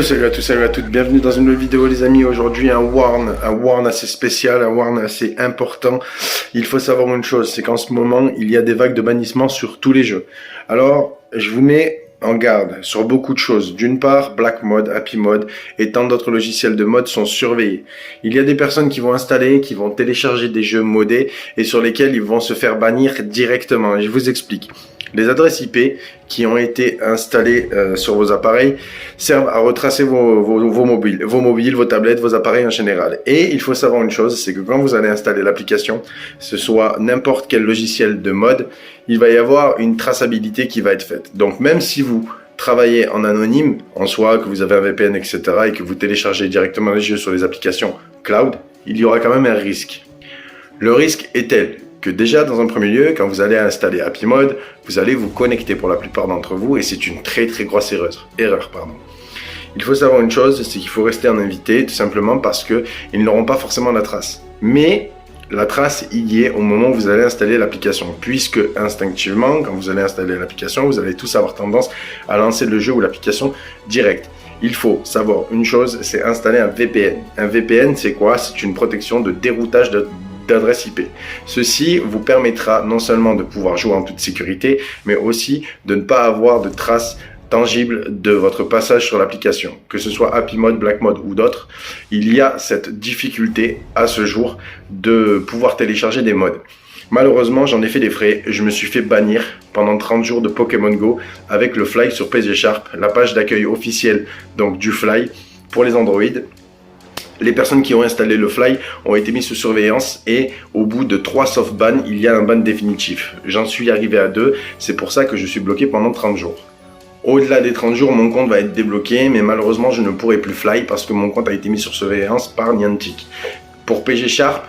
Salut à tous, salut à toutes, bienvenue dans une nouvelle vidéo les amis. Aujourd'hui un warn assez spécial, un warn assez important. Il faut savoir une chose, c'est qu'en ce moment il y a des vagues de bannissement sur tous les jeux. Alors je vous mets en garde sur beaucoup de choses. D'une part, Black Mode, Happy Mode et tant d'autres logiciels de mode sont surveillés. Il y a des personnes qui vont installer, qui vont télécharger des jeux modés et sur lesquels ils vont se faire bannir directement. Et je vous explique. Les adresses IP qui ont été installées sur vos appareils servent à retracer vos mobiles, vos tablettes, vos appareils en général. Et il faut savoir une chose, c'est que quand vous allez installer l'application, ce soit n'importe quel logiciel de mode, il va y avoir une traçabilité qui va être faite. Donc même si vous travaillez en anonyme, en soi, que vous avez un VPN, etc., et que vous téléchargez directement les jeux sur les applications cloud, il y aura quand même un risque. Le risque est tel que déjà, dans un premier lieu, quand vous allez installer Happy Mode, vous allez vous connecter pour la plupart d'entre vous, et c'est une très grosse erreur. Il faut savoir une chose, c'est qu'il faut rester en invité, tout simplement parce que ils n'auront pas forcément la trace. Mais la trace y est au moment où vous allez installer l'application, puisque instinctivement, quand vous allez installer l'application, vous allez tous avoir tendance à lancer le jeu ou l'application direct. Il faut savoir une chose, c'est installer un VPN. Un VPN, c'est quoi? C'est une protection de déroutage d'adresse IP. Ceci vous permettra non seulement de pouvoir jouer en toute sécurité, mais aussi de ne pas avoir de traces tangibles de votre passage sur l'application. Que ce soit Happy Mode, Black Mode ou d'autres, il y a cette difficulté à ce jour de pouvoir télécharger des modes. Malheureusement, j'en ai fait des frais. Je me suis fait bannir pendant 30 jours de Pokémon Go avec le Fly sur PG Sharp, la page d'accueil officielle donc du Fly pour les Android. Les personnes qui ont installé le Fly ont été mises sous surveillance et au bout de 3 soft bans, il y a un ban définitif. J'en suis arrivé à 2, c'est pour ça que je suis bloqué pendant 30 jours. Au-delà des 30 jours, mon compte va être débloqué, mais malheureusement, je ne pourrai plus Fly parce que mon compte a été mis sur surveillance par Niantic. Pour PG Sharp,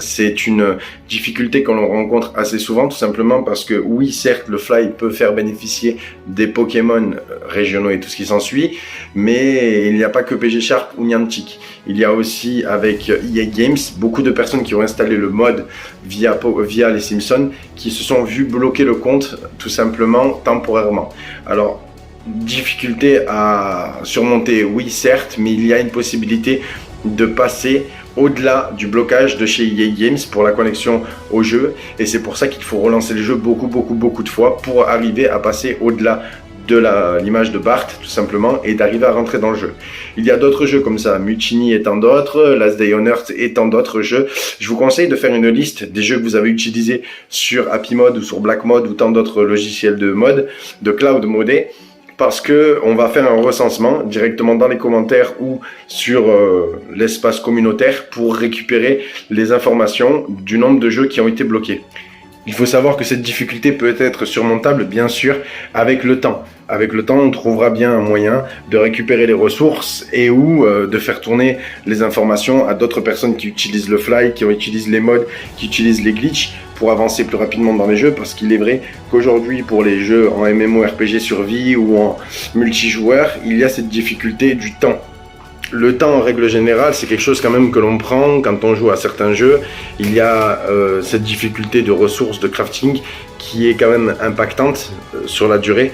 c'est une difficulté que l'on rencontre assez souvent, tout simplement parce que oui, certes, le Fly peut faire bénéficier des Pokémon régionaux et tout ce qui s'ensuit, mais il n'y a pas que PG Sharp ou Niantic. Il y a aussi avec EA Games, beaucoup de personnes qui ont installé le mode via les Simpsons, qui se sont vus bloquer le compte tout simplement temporairement. Alors, difficulté à surmonter, oui certes, mais il y a une possibilité de passer au-delà du blocage de chez EA Games pour la connexion au jeu, et c'est pour ça qu'il faut relancer le jeu beaucoup de fois pour arriver à passer au-delà de l'image de Bart tout simplement et d'arriver à rentrer dans le jeu. Il y a d'autres jeux comme ça, Mutiny et tant d'autres, Last Day on Earth et tant d'autres jeux. Je vous conseille de faire une liste des jeux que vous avez utilisés sur Happy Mode ou sur Black Mode ou tant d'autres logiciels de mode, de cloud modé, parce que on va faire un recensement directement dans les commentaires ou sur l'espace communautaire pour récupérer les informations du nombre de jeux qui ont été bloqués. Il faut savoir que cette difficulté peut être surmontable, bien sûr, avec le temps. Avec le temps, on trouvera bien un moyen de récupérer les ressources et ou de faire tourner les informations à d'autres personnes qui utilisent le Fly, qui utilisent les mods, qui utilisent les glitches pour avancer plus rapidement dans les jeux, parce qu'il est vrai qu'aujourd'hui, pour les jeux en MMORPG survie ou en multijoueur, il y a cette difficulté du temps. Le temps, en règle générale, c'est quelque chose quand même que l'on prend quand on joue à certains jeux. Il y a cette difficulté de ressources, de crafting, qui est quand même impactante sur la durée.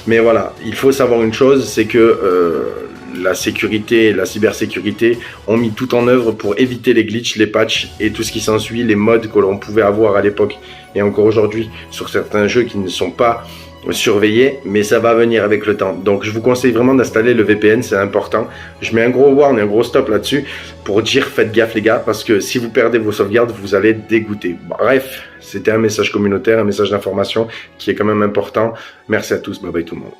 Mais voilà, il faut savoir une chose, c'est que la sécurité, la cybersécurité ont mis tout en œuvre pour éviter les glitches, les patchs et tout ce qui s'ensuit, les mods que l'on pouvait avoir à l'époque et encore aujourd'hui sur certains jeux qui ne sont pas surveiller, mais ça va venir avec le temps. Donc je vous conseille vraiment d'installer le VPN, c'est important. Je mets un gros warn et un gros stop là-dessus pour dire faites gaffe les gars, parce que si vous perdez vos sauvegardes, vous allez être dégoûté. Bref, c'était un message communautaire, un message d'information qui est quand même important. Merci à tous, bye bye tout le monde.